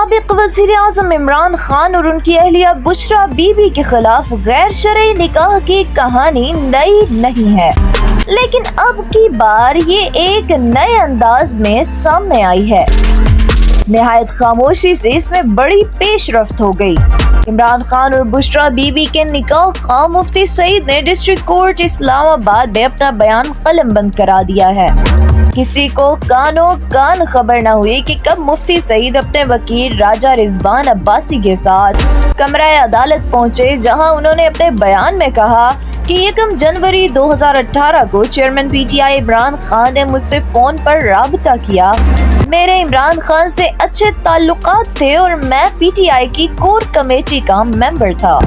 سابق وزیر اعظم عمران خان اور ان کی اہلیہ بشرا بی بی کے خلاف غیر شرعی نکاح کی کہانی نئی نہیں ہے، لیکن اب کی بار یہ ایک نئے انداز میں سامنے آئی ہے۔ نہایت خاموشی سے اس میں بڑی پیش رفت ہو گئی۔ عمران خان اور بشرا بی بی کے نکاح خواہ مفتی سعید نے ڈسٹرکٹ کورٹ اسلام آباد میں اپنا بیان قلم بند کرا دیا ہے۔ کسی کو کانوں کان خبر نہ ہوئی کہ کب مفتی سعید اپنے وکیل راجہ رضوان عباسی کے ساتھ کمرہ عدالت پہنچے، جہاں انہوں نے اپنے بیان میں کہا کہ 1 جنوری 2018 کو chairman P T I Imran Khan نے مجھ سے فون پر رابطہ کیا۔ میرے عمران خان سے اچھے تعلقات تھے اور میں پی ٹی آئی کی کور کمیٹی کا ممبر تھا۔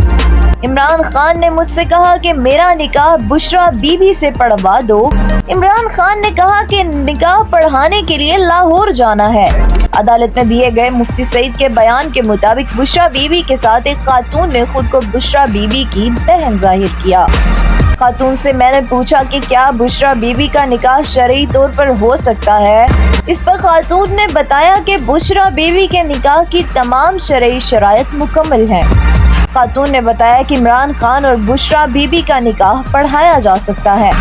عمران خان نے مجھ سے کہا کہ میرا نکاح بشرا بی بی سے پڑھوا دو۔ عمران خان نے کہا کہ نکاح پڑھانے کے لیے لاہور جانا ہے۔ عدالت میں دیے گئے مفتی سعید کے بیان کے مطابق بشرا بی بی کے ساتھ ایک خاتون نے خود کو بشرا بی بی کی بہن ظاہر کیا۔ خاتون سے میں نے پوچھا کہ کیا بشرا بی بی کا نکاح شرعی طور پر ہو سکتا ہے؟ اس پر خاتون نے بتایا کہ بشرا بی بی کے نکاح کی تمام شرعی شرائط مکمل ہیں۔ خاتون نے بتایا کہ عمران خان اور بشرا بی بی کا نکاح پڑھایا جا سکتا ہے۔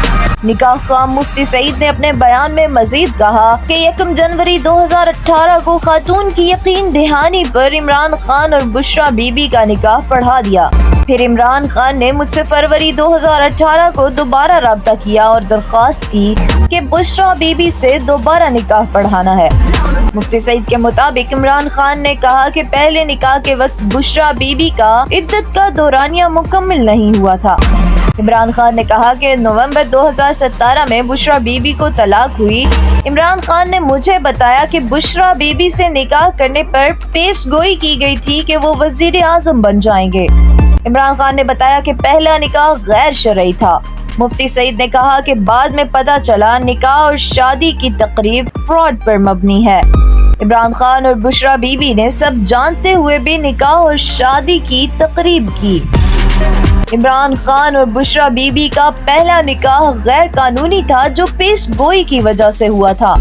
نکاح خواہ مفتی سعید نے اپنے بیان میں مزید کہا کہ 1 جنوری 2018 کو خاتون کی یقین دہانی پر عمران خان اور بشرا بی بی کا نکاح پڑھا دیا۔ پھر عمران خان نے مجھ سے فروری 2018 کو دوبارہ رابطہ کیا اور درخواست کی کہ بشرا بی بی سے دوبارہ نکاح پڑھانا ہے۔ مفتی سعید کے مطابق عمران خان نے کہا کہ پہلے نکاح کے وقت بشرا بی بی کا عدت کا دورانیہ مکمل نہیں ہوا تھا۔ عمران خان نے کہا کہ نومبر 2017 میں بشرا بی بی کو طلاق ہوئی۔ عمران خان نے مجھے بتایا کہ بشرا بی بی سے نکاح کرنے پر پیش گوئی کی گئی تھی کہ وہ وزیر اعظم بن جائیں گے۔ عمران خان نے بتایا کہ پہلا نکاح غیر شرعی تھا۔ مفتی سعید نے کہا کہ بعد میں پتہ چلا نکاح اور شادی کی تقریب فراڈ پر مبنی ہے۔ عمران خان اور بشرا بی بی نے سب جانتے ہوئے بھی نکاح اور شادی کی تقریب کی۔ عمران خان اور بشرا بی بی کا پہلا نکاح غیر قانونی تھا جو پیش گوئی کی وجہ سے ہوا تھا۔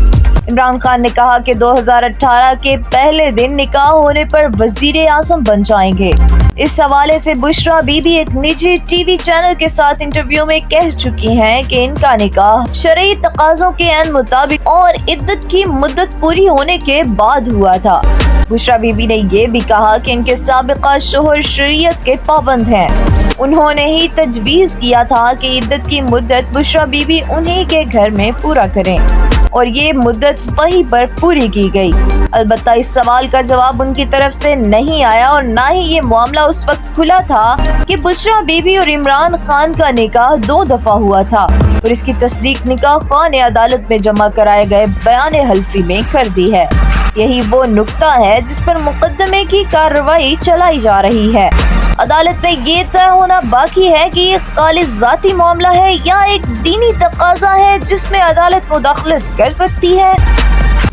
عمران خان نے کہا کہ 2018 کے پہلے دن نکاح ہونے پر وزیر اعظم بن جائیں گے۔ اس حوالے سے بشرا بی بی ایک نجی ٹی وی چینل کے ساتھ انٹرویو میں کہہ چکی ہیں کہ ان کا نکاح شرعی تقاضوں کے عین مطابق اور عدت کی مدت پوری ہونے کے بعد ہوا تھا۔ بشرا بی بی نے یہ بھی کہا کہ ان کے سابقہ شوہر شریعت کے پابند ہیں۔ انہوں نے ہی تجویز کیا تھا کہ عدت کی مدت بشرا بی بی انہی کے گھر میں پورا کریں اور یہ مدت وہیں پر پوری کی گئی۔ البتہ اس سوال کا جواب ان کی طرف سے نہیں آیا اور نہ ہی یہ معاملہ اس وقت کھلا تھا کہ بشرا بی بی اور عمران خان کا نکاح 2 دفعہ ہوا تھا اور اس کی تصدیق نکاح خواہ نے عدالت میں جمع کرائے گئے بیان حلفی میں کر دی ہے۔ یہی وہ نقطہ ہے جس پر مقدمے کی کارروائی چلائی جا رہی ہے۔ عدالت میں یہ طے ہونا باقی ہے کہ یہ خالص ذاتی معاملہ ہے یا ایک دینی تقاضا ہے جس میں عدالت مداخلت کر سکتی ہے۔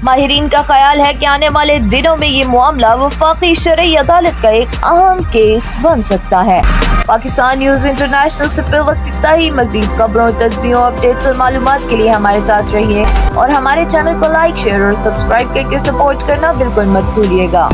ماہرین کا خیال ہے کہ آنے والے دنوں میں یہ معاملہ وفاقی شرعی عدالت کا ایک اہم کیس بن سکتا ہے۔ پاکستان نیوز انٹرنیشنل سے فی الوقت اتنا ہی۔ مزید خبروں، تجزیوں، اپڈیٹس اور معلومات کے لیے ہمارے ساتھ رہیے اور ہمارے چینل کو لائک، شیئر اور سبسکرائب کر کے سپورٹ کرنا بالکل مت بھولیے گا۔